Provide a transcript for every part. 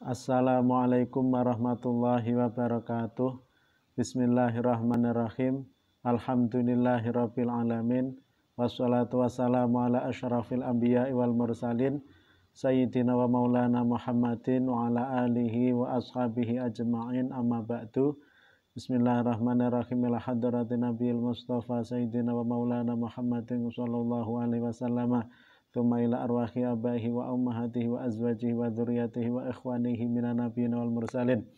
Assalamualaikum warahmatullahi wabarakatuh. Bismillahirrahmanirrahim. Alhamdulillahirabbil alamin. Wassalatu wassalamu ala asyrafil anbiya'i wal mursalin sayyidina wa maulana Muhammadin wa ala alihi wa ashabihi ajma'in, amma ba'du. Bismillahirrahmanirrahim. Ila hadratin nabiyil mustafa sayyidina wa maulana Muhammadin sallallahu alaihi wasallam. Tsumma ila arwahi abaihi wa ummahatihi wa azwajihi wa dzurriyyatihi wa ikhwanihi minan nabiyyin wal mursalin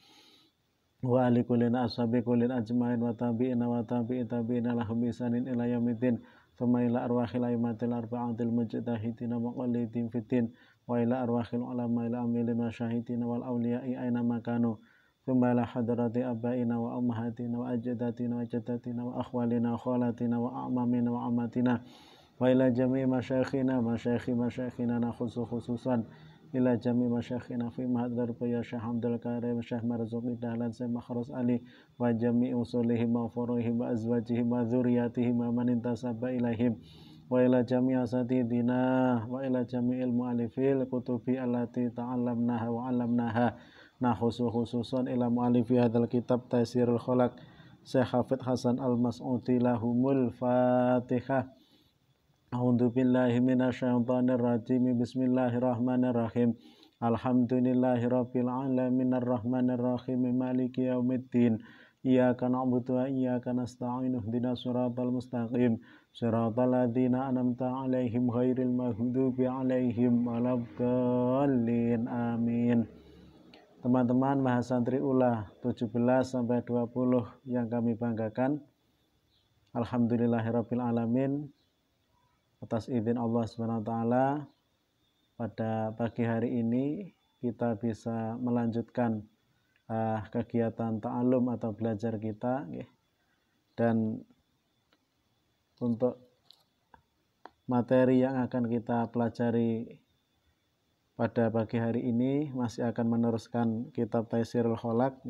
wa ali kullin ashabi kullin ajmain wa tabi'ina wa tabi'i tabi'ina lahum bisanin ila yaumiddin. Tsumma ila arwahil aimatil arba'atil mujtahidin muqallidin fiddin wa ila arwahil ulama'il amilin wa syahidin wal awliya'i aina makanu. Tsumma ila hadrati abaina wa ummahatina wa ajdatina wa jaddatina wa akhwalina wa khalatina wa a'mamina wa ammatina wa ila jami' masyayikhina na khususan ila jami' masyayikhina fi mahadar ya Syekh Abdul Karim, Syekh Marzuki Dahlan, Syekh Makhrus Ali wa jami' usulihim wa furuhim wa azwajihim wa dzurriyyatihim wa man intasaba ilaihim wa ila jami' asatidina wa ila jami'il mu'allifil kutubi allati ta'allamnaha wa 'allamnaha. Nah khususan ila mu'allifi hadzal kitab Taysirul Khalaq Syekh Hafidz Hasan Al-Mas'udi lahumul Fatihah. A'udzu billahi minasyaitonir rajim. Bismillahirrahmanirrahim. Alhamdulillahirabbil alamin arrahmanir rahim maliki yaumiddin. Iyyaka na'budu wa iyyaka nasta'in. Ihdinas siratal mustaqim. Siratal ladzina an'amta 'alaihim ghairil maghdubi 'alaihim waladdallin. Amin. Teman-teman Mahasantri Ula 17 sampai 20 yang kami banggakan, alhamdulillahirabbil alamin, atas izin Allah Subhanahu wa taala pada pagi hari ini kita bisa melanjutkan kegiatan ta'alum atau belajar kita, dan untuk materi yang akan kita pelajari pada pagi hari ini masih akan meneruskan kitab Taysirul Khalaq.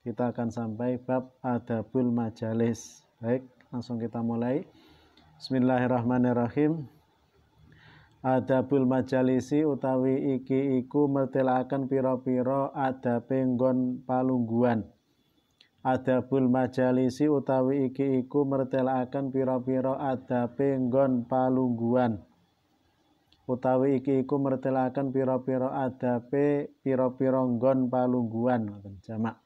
Kita akan sampai bab adabul majalis. Baik, langsung kita mulai. Bismillahirrahmanirrahim. Adabul majalisi utawi iki iku mertelaken pira-pira adabe nggon palungguhan. Adabul majalisi utawi iki iku mertelaken pira-pira adabe nggon palungguhan. Utawi iki iku mertelaken pira-pira adabe pira-pira nggon palungguhan. Jamak.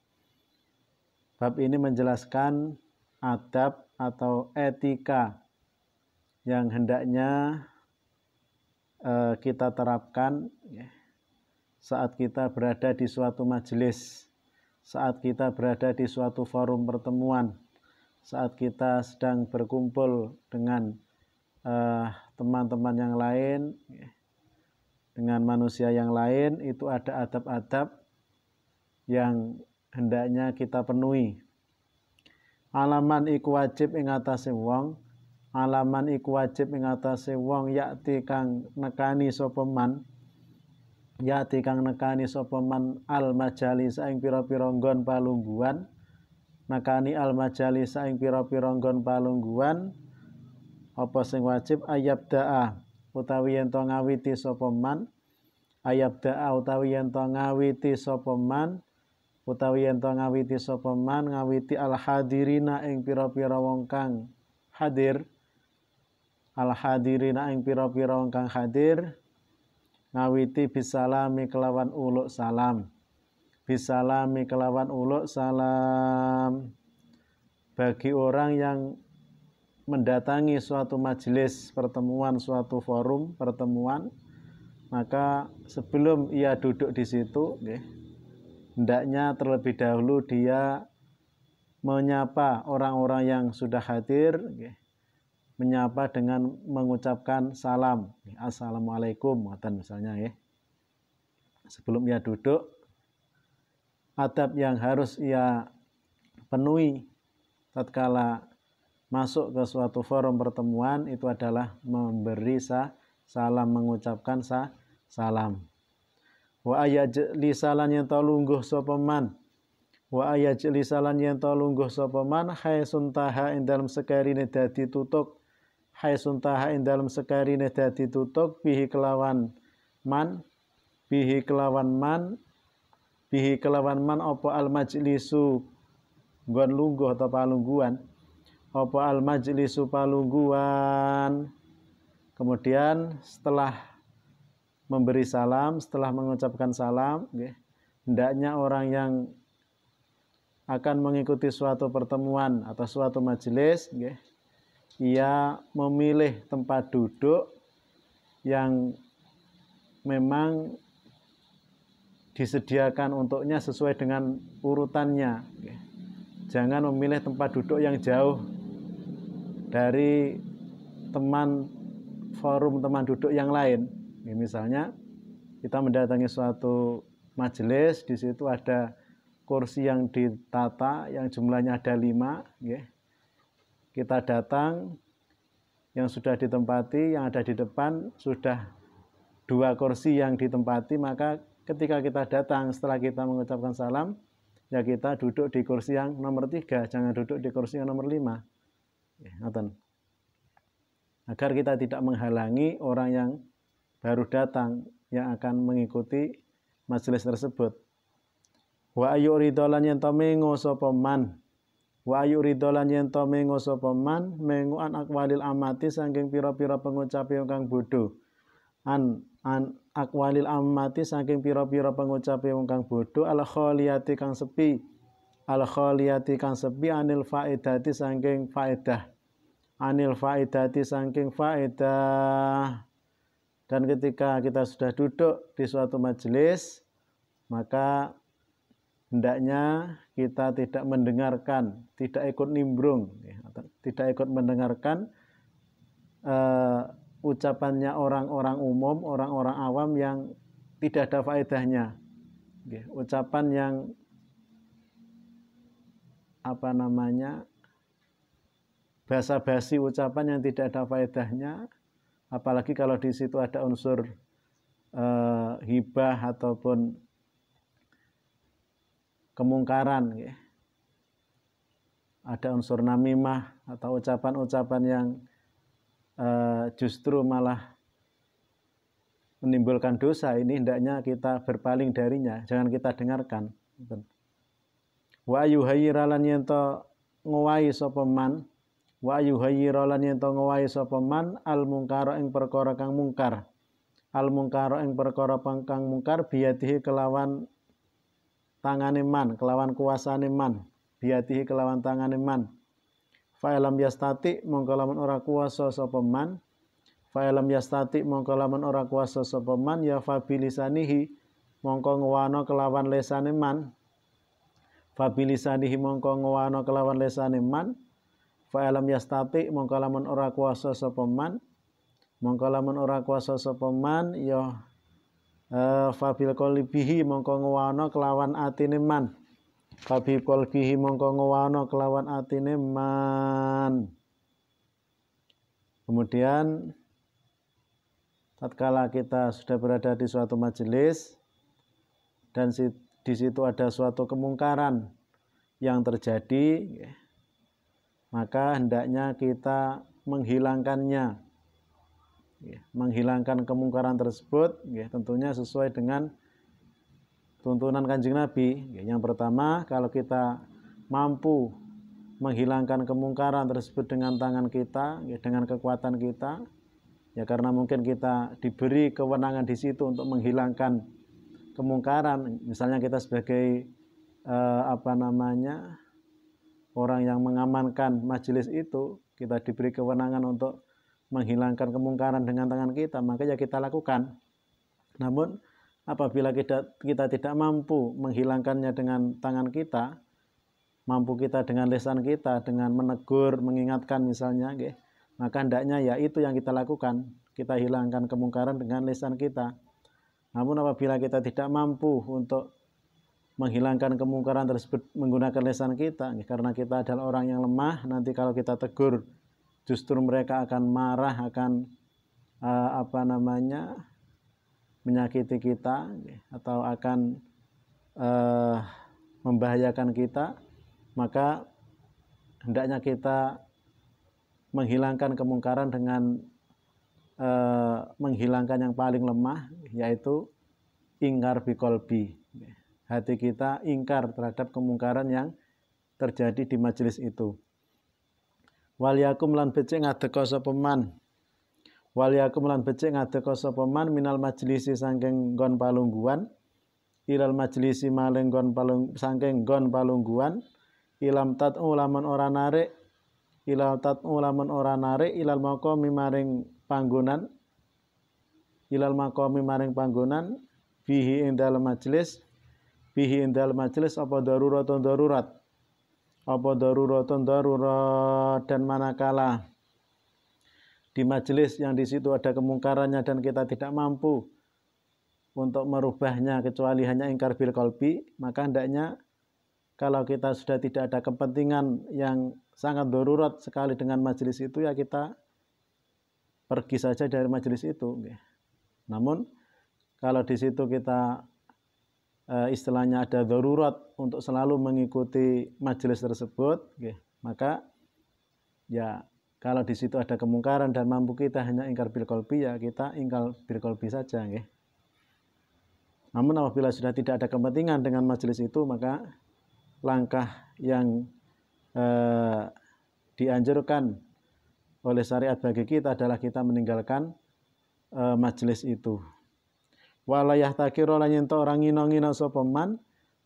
Bab ini menjelaskan adab atau etika yang hendaknya kita terapkan saat kita berada di suatu majelis, saat kita berada di suatu forum pertemuan, saat kita sedang berkumpul dengan teman-teman yang lain, dengan manusia yang lain, itu ada adab-adab yang hendaknya kita penuhi. Alaman iku wajib ing atase wong, alaman iku wajib ing atase wong yakti kang nekani sapa man, yakti kang nekani sapa man al majalis ing pira-pira nggon palungguhan, nekani al majalis ing pira-pira nggon palungguhan. Apa sing wajib? Ayabda'a utawi yen to ngawiti sapa man, ayabda'a utawi yen to ngawiti sapa man, utawi yen to ngawiti sapa man, ngawiti al hadirina ing pira-pira wong kang hadir, al hadirina ing pira-pira wong kang hadir, ngawiti bisalami kelawan uluk salam, bisalami kelawan uluk salam. Bagi orang yang mendatangi suatu majelis pertemuan, suatu forum pertemuan, maka sebelum ia duduk di situ, hendaknya terlebih dahulu dia menyapa orang-orang yang sudah hadir, menyapa dengan mengucapkan salam, assalamualaikum, misalnya, sebelum ia duduk. Adab yang harus ia penuhi tatkala masuk ke suatu forum pertemuan itu adalah memberi salam, mengucapkan salam. Wa ayajlisalan yen to lungguh sapa man, wa ayajlisalan yen to lungguh sapa man haisun taha ing dalem sekarine dadi tutuk, haisun taha ing dalem sekarine dadi tutuk bihi kelawan man, bihi kelawan man bihi kelawan man apa al majlisu nggon lungguh atau palungguhan, apa al majlisu palungguhan. Kemudian setelah memberi salam, setelah mengucapkan salam, hendaknya orang yang akan mengikuti suatu pertemuan atau suatu majelis, ia memilih tempat duduk yang memang disediakan untuknya sesuai dengan urutannya. Jangan memilih tempat duduk yang jauh dari forum teman duduk yang lain. Misalnya kita mendatangi suatu majelis, di situ ada kursi yang ditata, yang jumlahnya ada 5. Kita datang, yang sudah ditempati, yang ada di depan sudah 2 kursi yang ditempati, maka ketika kita datang setelah kita mengucapkan salam, ya kita duduk di kursi yang nomor 3, jangan duduk di kursi yang nomor 5. Agar kita tidak menghalangi orang yang baru datang yang akan mengikuti majelis tersebut. Wa ayu ridolan yen to mengo sapa man. Wa ayu ridolan yen to mengo sapa man mengo an akwalil amati saking pira-pira pengucape kang bodho. An akwalil amati saking pira-pira pengucape kang bodho al khaliyati kang sepi. Al khaliyati kang sepi anil faedati saking faedah. Anil faedati saking faedah. Dan ketika kita sudah duduk di suatu majelis, maka hendaknya kita tidak mendengarkan, tidak ikut nimbrung, tidak ikut mendengarkan ucapannya orang-orang umum, orang-orang awam yang tidak ada faedahnya. Ucapan yang basa-basi, ucapan yang tidak ada faedahnya, apalagi kalau di situ ada unsur hibah ataupun kemungkaran, ada unsur namimah atau ucapan-ucapan yang justru malah menimbulkan dosa. Ini hendaknya kita berpaling darinya, jangan kita dengarkan. Wa yuhayyiralan yento ngowahi sapa man, wa yuhayyiralan yento ngowahi sapa man al mungkara ing perkara kang mungkar. Al mungkara ing perkara kang mungkar biyadihi kelawan tangane man, kelawan kuasane man, biyadihi kelawan tangane man. Fa lam yastati mongko lamun ora kuasa sapa man, fa lam yastati mongko lamun ora kuasa sapa man ya fa bilisanihi mongko ngwano kelawan lesane man. Fa bilisanihi mongko ngwano kelawan lesane man. Fa lam yastati mongko lamun ora kuasa sapa man, mongko lamun ora kuasa sapa man ya fabil qalbihi mongko ngwano kelawan atine man. Fabil qalbihi mongko ngwano kelawan atine man. Kemudian tatkala kita sudah berada di suatu majelis dan di situ ada suatu kemungkaran yang terjadi, maka hendaknya kita menghilangkannya. Menghilangkan kemungkaran tersebut tentunya sesuai dengan tuntunan Kanjeng Nabi. Yang pertama, kalau kita mampu menghilangkan kemungkaran tersebut dengan tangan kita, dengan kekuatan kita, ya karena mungkin kita diberi kewenangan di situ untuk menghilangkan kemungkaran. Misalnya kita sebagai orang yang mengamankan majelis itu, kita diberi kewenangan untuk menghilangkan kemungkaran dengan tangan kita, maka ya kita lakukan. Namun apabila kita tidak mampu menghilangkannya dengan tangan kita, mampu kita dengan lisan kita, dengan menegur, mengingatkan misalnya, maka hendaknya ya itu yang kita lakukan. Kita hilangkan kemungkaran dengan lisan kita. Namun apabila kita tidak mampu untuk menghilangkan kemungkaran tersebut menggunakan lisan kita, karena kita adalah orang yang lemah, nanti kalau kita tegur justru mereka akan marah, akan menyakiti kita atau akan membahayakan kita, maka hendaknya kita menghilangkan kemungkaran dengan menghilangkan yang paling lemah, yaitu ingkar biqalbi. hati kita ingkar terhadap kemungkaran yang terjadi di majelis itu. Waliyakum lan becik ngadeka sapa man. Waliyakum lan becik ngadeka sapa man minal majlisi saking nggon palungguhan, ilal majlisi maling nggon saking nggon palungguhan, ilam tat'u lamun ora narik, ilal tat'u lamun ora narik ilal maqami maring panggonan, ilal maqami maring panggonan, fihi ing dalem majelis, fihi ing dalem majelis apa daruratun darurat, apa daruratun darurat, dan manakala di majelis yang di situ ada kemungkarannya dan kita tidak mampu untuk merubahnya kecuali hanya ingkar bil qalbi, maka hendaknya kalau kita sudah tidak ada kepentingan yang sangat darurat sekali dengan majelis itu, ya kita pergi saja dari majelis itu. Namun kalau di situ kita istilahnya ada darurat untuk selalu mengikuti majelis tersebut, maka ya kalau di situ ada kemungkaran dan mampu kita hanya ingkar bil qalbi, ya kita ingkar bil qalbi saja. Namun apabila sudah tidak ada kepentingan dengan majelis itu, maka langkah yang dianjurkan oleh syariat bagi kita adalah kita meninggalkan majelis itu. Walayah takiro lan yen orang ngino-ngino sapa man,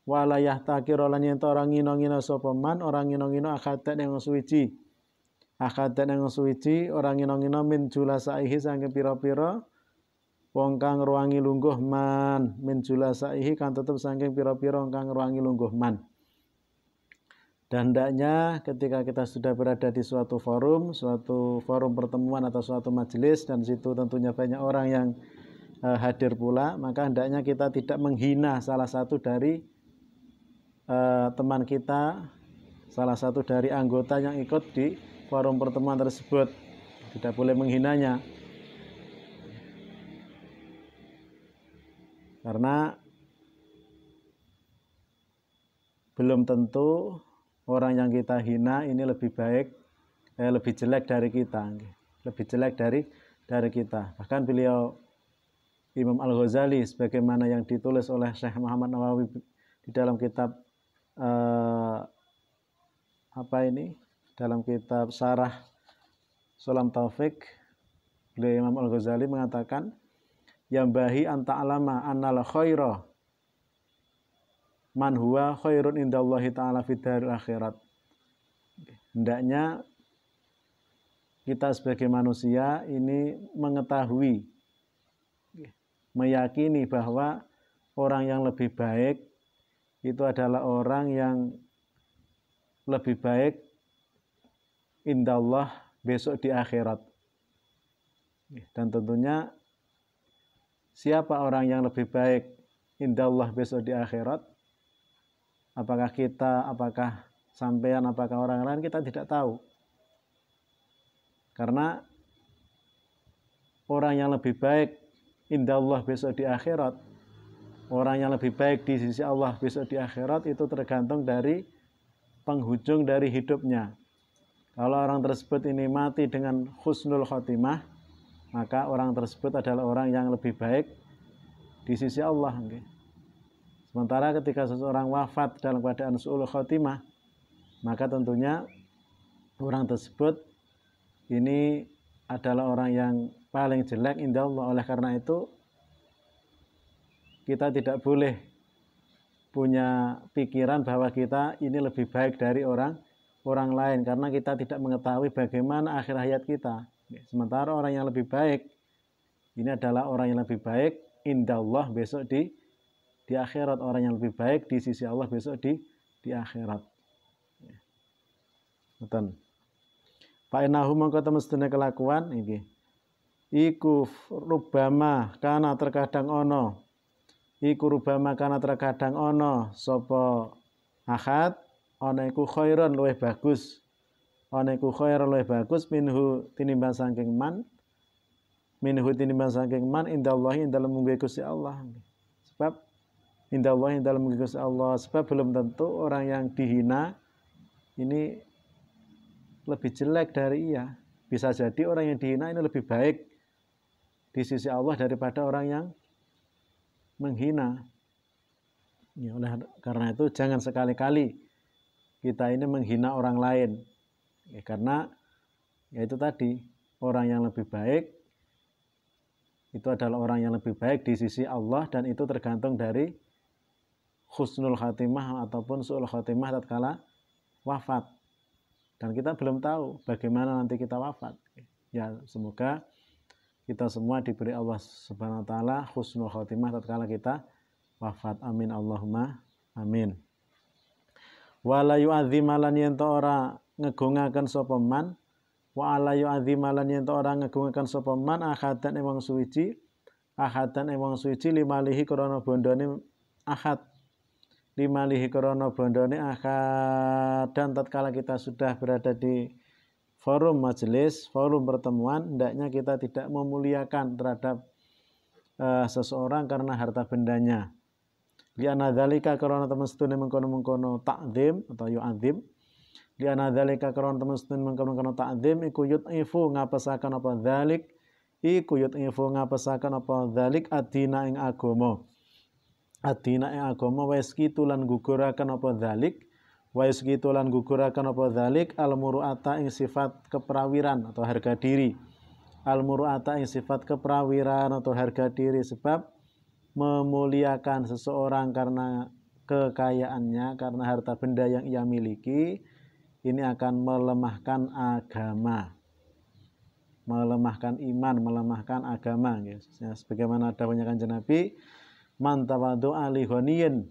walayah takiro lan yen orang ngino-ngino sapa man, orang ngino-ngino akadan yang suwiji. Akadan yang suwiji orang ngino-ngino min julasaihi saking pira-pira wong kang ruwangi lungguh man, min julasaihi kan tetep saking pira-pira wong kang ruwangi lungguh man. Dan hendaknya ketika kita sudah berada di suatu forum pertemuan atau suatu majelis, dan situ tentunya banyak orang yang hadir pula, maka hendaknya kita tidak menghina salah satu dari teman kita, salah satu dari anggota yang ikut di forum pertemuan tersebut. Tidak boleh menghinanya, karena belum tentu orang yang kita hina ini lebih baik, lebih jelek dari kita, lebih jelek dari kita. Bahkan beliau Imam Al-Ghazali, sebagaimana yang ditulis oleh Syekh Muhammad Nawawi di dalam kitab dalam kitab Syarah Sulam Taufik, beliau Imam Al-Ghazali mengatakan, yambahi anta alama annal khaira man huwa khairun indallahi ta'ala fid daril akhirat. Hendaknya kita sebagai manusia ini mengetahui, meyakini bahwa orang yang lebih baik itu adalah orang yang lebih baik indallah besok di akhirat. Dan tentunya siapa orang yang lebih baik indallah besok di akhirat? Apakah kita, apakah sampean, apakah orang lain, kita tidak tahu. Karena orang yang lebih baik indallah besok di akhirat, orang yang lebih baik di sisi Allah besok di akhirat, itu tergantung dari penghujung dari hidupnya. Kalau orang tersebut ini mati dengan husnul khotimah, maka orang tersebut adalah orang yang lebih baik di sisi Allah. Sementara ketika seseorang wafat dalam keadaan su'ul khotimah, maka tentunya orang tersebut ini adalah orang yang paling jelek indah Allah. Oleh karena itu kita tidak boleh punya pikiran bahwa kita ini lebih baik dari orang lain, karena kita tidak mengetahui bagaimana akhir hayat kita. Sementara orang yang lebih baik ini adalah orang yang lebih baik indah Allah besok di akhirat, orang yang lebih baik di sisi Allah besok di akhirat. Betul. Fa'inahu mongko temestune kelakuan iki. Iku rubama kana terkadang ono. Iku rubama kana terkadang ono sapa ahad, ana iku khairon luwih bagus. Ana iku khairon luwih bagus minhu tinimbang saking man. Minhu tinimbang saking man indallahi indalem Gusti Allah. Sebab indallahi indalem Gusti Allah, sebab belum tentu orang yang dihina ini lebih jelek dari ia. Bisa jadi orang yang dihina ini lebih baik di sisi Allah daripada orang yang menghina. Ya, karena itu jangan sekali-kali kita ini menghina orang lain. Ya, karena ya itu tadi, orang yang lebih baik itu adalah orang yang lebih baik di sisi Allah, dan itu tergantung dari husnul khatimah ataupun su'ul khatimah tatkala wafat. Dan kita belum tahu bagaimana nanti kita wafat. Ya, semoga kita semua diberi Allah Subhanahu wa taala husnul khatimah tatkala kita wafat. Amin Allahumma amin. Wala yu'adzimalan yen to ora ngegungaken sapa man, wa ala yu'adzimalan yen to ora ngegungaken sapa man ahadan ing wong suci, ahadan ing wong suci limalihi krana bondone ahad, limalihi krana bondone ahad. Dan tatkala kita sudah berada di forum majelis, forum pertemuan, hendaknya kita tidak memuliakan terhadap seseorang karena harta bendanya. Li'anna dzalika karena temen sedune mengkono-mengkono ta'zim atau yu'adzim. Li'anna dzalika karena temen sedune mengkono-mengkono ta'zim iku yud'ifu ngapesaken apa dzalik, iku yud'ifu ngapesaken apa dzalik adina ing agama. Adina ing agama wa yaskitu lan guguraken apa dzalik, wa yaskitu lan guguraken apa dzalik al-muru'ata ing sifat keperawiran atau harga diri. Al-muru'ata ing sifat keperawiran atau harga diri, sebab memuliakan seseorang karena kekayaannya, karena harta benda yang ia miliki, ini akan melemahkan agama, melemahkan iman, melemahkan agama. Ya, sebagaimana dawuhnya Kanjeng Nabi, man tawaddu'a li ghaniyin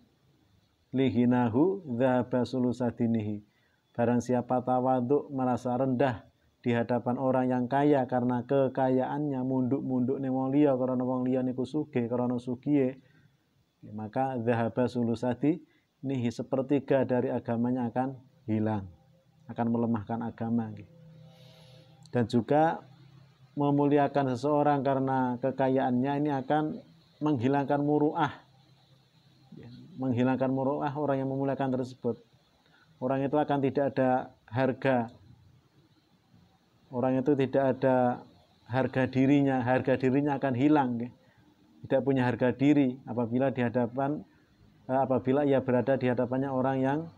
lihinahu dzaba sulusadinihi. Barang siapa tawadhu, merasa rendah di hadapan orang yang kaya karena kekayaannya, munduk-munduk ning wong liya karena wong liya niku sugih, karena sugihe, maka dzahaba sulusati nihi, sepertiga dari agamanya akan hilang, akan melemahkan agama. Dan juga memuliakan seseorang karena kekayaannya ini akan menghilangkan muru'ah, menghilangkan muru'ah orang yang memuliakan tersebut. Orang itu akan tidak ada harga, orang itu tidak ada harga dirinya akan hilang, tidak punya harga diri apabila ia berada di hadapannya orang yang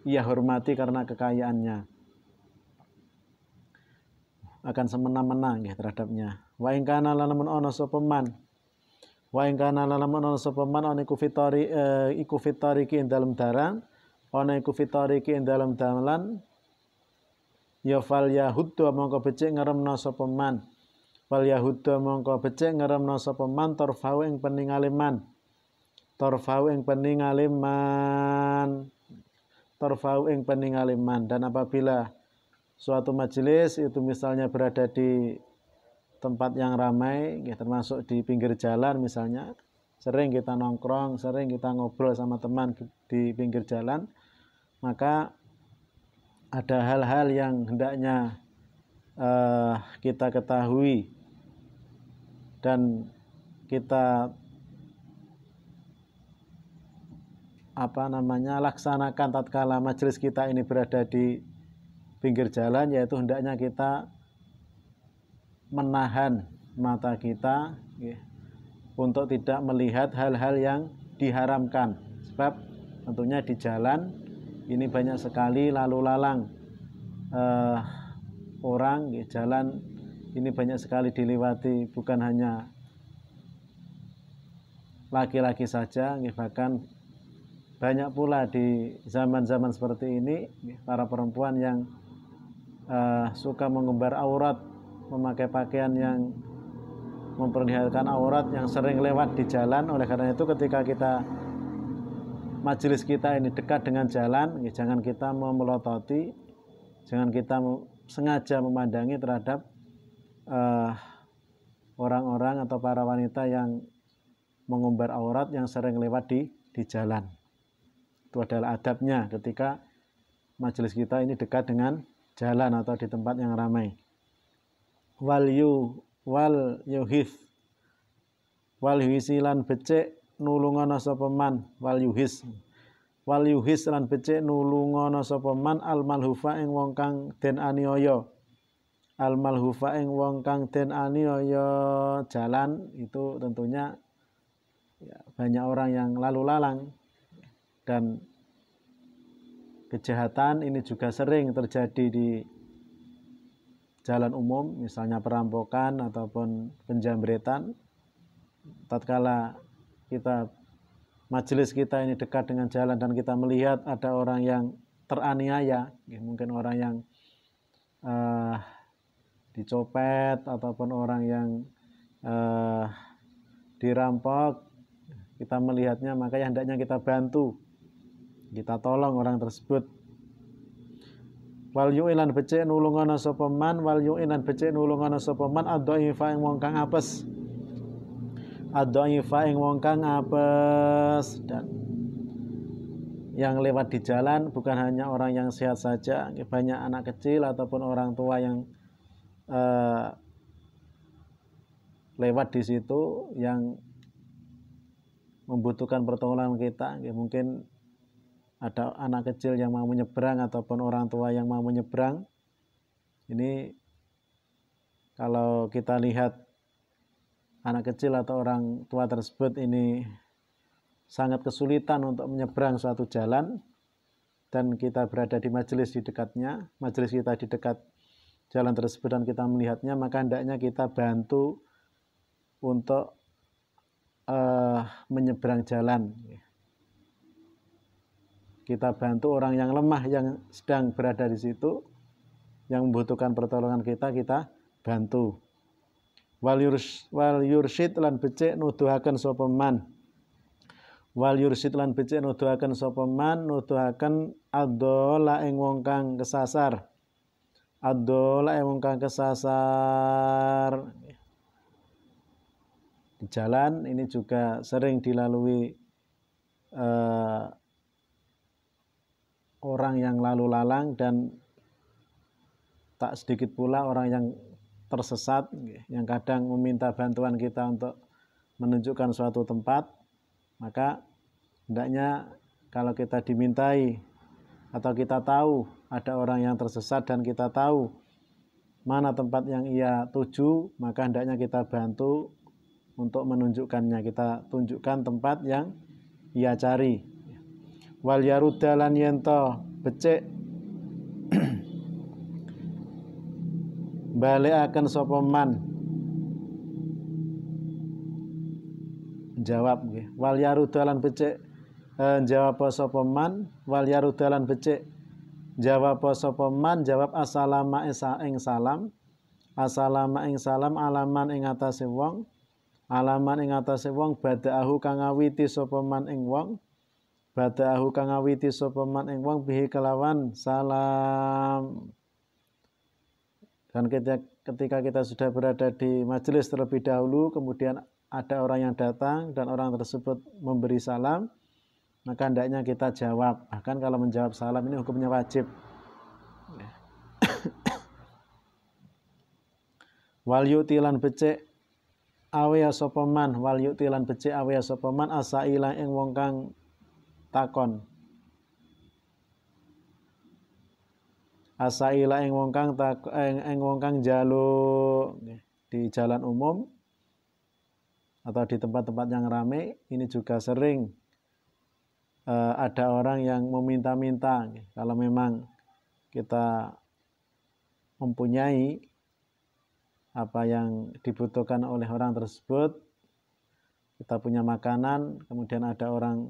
ia hormati karena kekayaannya, akan semena-mena terhadapnya. Wa in kana lamun ana sapa man, wa in kana lamun ana sapa man ana iku fitari ki ing dalem dalan, ana iku fitari ki ing dalem dalan, ya fal yahuddu mongko becik ngremno sapa man, fal yahuddu mongko becik ngremno sapa man torfau ing peningale man, torfau ing peningale man, torfau ing peningale man. Dan apabila suatu majelis itu misalnya berada di tempat yang ramai, termasuk di pinggir jalan misalnya, sering kita nongkrong, sering kita ngobrol sama teman di pinggir jalan, maka ada hal-hal yang hendaknya kita ketahui dan kita laksanakan tatkala majelis kita ini berada di pinggir jalan, yaitu hendaknya kita menahan mata kita untuk tidak melihat hal-hal yang diharamkan. Sebab tentunya di jalan ini banyak sekali lalu lalang orang, jalan ini banyak sekali dilewati bukan hanya laki-laki saja, bahkan banyak pula di zaman-zaman seperti ini para perempuan yang suka mengumbar aurat, memakai pakaian yang memperlihatkan aurat, yang sering lewat di jalan. Oleh karena itu ketika kita majelis kita ini dekat dengan jalan, jangan kita memelototi, jangan kita sengaja memandangi terhadap orang-orang atau para wanita yang mengumbar aurat yang sering lewat di jalan. Itu adalah adabnya ketika majelis kita ini dekat dengan jalan atau di tempat yang ramai. Wal yuhisilan becik nulungono sapa man, wal yuhis lan becik nulungono sapa man al malhufa ing wong kang den aniaya, al malhufa ing wong kang den aniaya. Jalan itu tentunya ya, banyak orang yang lalu lalang, dan kejahatan ini juga sering terjadi di jalan umum, misalnya perampokan ataupun penjambretan. Tatkala majelis kita ini dekat dengan jalan dan kita melihat ada orang yang teraniaya, mungkin orang yang dicopet ataupun orang yang dirampok, kita melihatnya, maka hendaknya kita bantu, kita tolong orang tersebut. Wal yu'ilan becik nulungono sapa man, wal yu'ilan becik nulungono sapa man ad-dhaifa ing wong kang apes. Ad-dhaifa ing wong kang apes. Dan yang lewat di jalan bukan hanya orang yang sehat saja, banyak anak kecil ataupun orang tua yang lewat di situ yang membutuhkan pertolongan kita. Mungkin ada anak kecil yang mau menyeberang ataupun orang tua yang mau menyeberang. Ini kalau kita lihat anak kecil atau orang tua tersebut ini sangat kesulitan untuk menyeberang suatu jalan, dan kita berada di majelis di dekatnya, majelis kita di dekat jalan tersebut dan kita melihatnya, maka hendaknya kita bantu untuk menyeberang jalan. Kita bantu orang yang lemah yang sedang berada di situ, yang membutuhkan pertolongan kita bantu. Wal yursyid lan becik nuduhaken sapa man. Wal yursyid lan becik nuduhaken sapa man, nuduhaken ad-dhala ing wong kang kesasar. Ad-dhala ing wong kang kesasar. Di jalan ini juga sering dilalui orang yang lalu lalang, dan tak sedikit pula orang yang tersesat yang kadang meminta bantuan kita untuk menunjukkan suatu tempat. Maka hendaknya kalau kita dimintai atau kita tahu ada orang yang tersesat dan kita tahu mana tempat yang ia tuju, maka hendaknya kita bantu untuk menunjukkannya, kita tunjukkan tempat yang ia cari. Wal yarudda lan yento becik balekaken sapa man, jawab nggih. Wal yarudda lan becik jawab sapa man, wal yarudda lan becik jawab sapa man, jawab assalama ing salam, assalama ing salam alaman ing atase wong, alaman ing atase wong badaahu kang ngawiti sapa man ing wong, badaahu kang ngawiti sapa man ing wong bihi kelawan salam. Dan ketika kita sudah berada di majelis terlebih dahulu, kemudian ada orang yang datang dan orang tersebut memberi salam, maka hendaknya kita jawab. Bahkan kalau menjawab salam ini hukumnya wajib. Wal yu'tilan becik awe sapa man, wal yu'tilan becik awe sapa man asaila ing wong kang takon. Asaila ing wong kang njaluk di jalan umum atau di tempat-tempat yang ramai. Ini juga sering ada orang yang meminta-minta. Kalau memang kita mempunyai apa yang dibutuhkan oleh orang tersebut, kita punya makanan, kemudian ada orang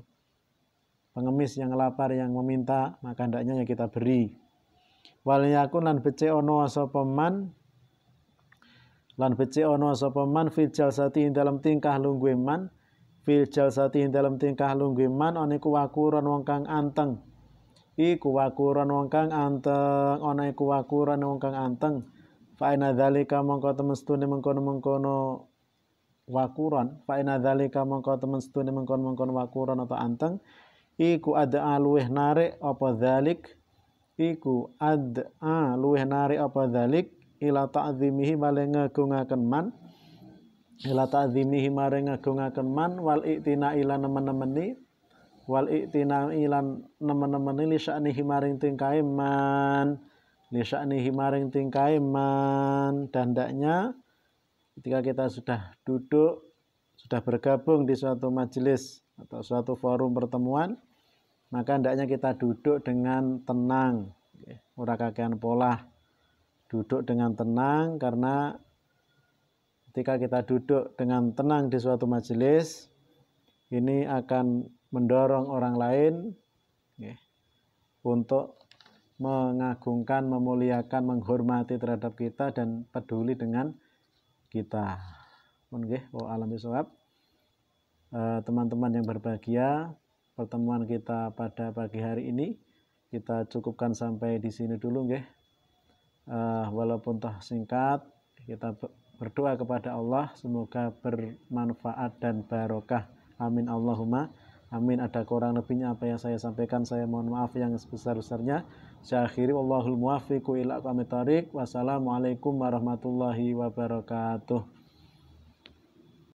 pengemis yang lapar yang meminta, maka hendaknya yang kita beri. Wal yakun lan becik ana sapa man, lan becik ana sapa man fil jalsati dalam tingkah lungguhe man, fil jalsati dalam tingkah lungguhe man ana iku wakuran wong kang anteng. Iku wakuran wong kang anteng, ana iku wakuran wong kang anteng. Fa inna dzalika mongko temestune mengkono-mengkono wakuran, fa inna dzalika mongko temestune mengkono-mengkono wakuran atau anteng. Iku ad'a luweh narik apa dzalik, iku ad'a luweh narik apa dzalik ila ta'zimihi maring ngagungaken man, ila ta'zimihi maring ngagungaken man, wal iktina ila nemen-nemeni, wal iktina ila nemen-nemeni li sya'nihi maring tingkae man, li sya'nihi maring tingkae man. Dan hendaknya ketika kita sudah duduk, sudah bergabung di suatu majelis atau suatu forum pertemuan, maka hendaknya kita duduk dengan tenang, ora kakean pola. Duduk dengan tenang, karena ketika kita duduk dengan tenang di suatu majelis, ini akan mendorong orang lain untuk mengagungkan, memuliakan, menghormati terhadap kita dan peduli dengan kita. Alam bisawab. Teman-teman yang berbahagia, pertemuan kita pada pagi hari ini kita cukupkan sampai di sini dulu, nggih. Walaupun toh singkat, kita berdoa kepada Allah semoga bermanfaat dan barokah. Amin Allahumma amin. Ada kurang lebihnya apa yang saya sampaikan, saya mohon maaf yang sebesar-besarnya. Syakhiri wallahul muwaffiqu ila aqwamit thoriq. Wassalamualaikum warahmatullahi wabarakatuh.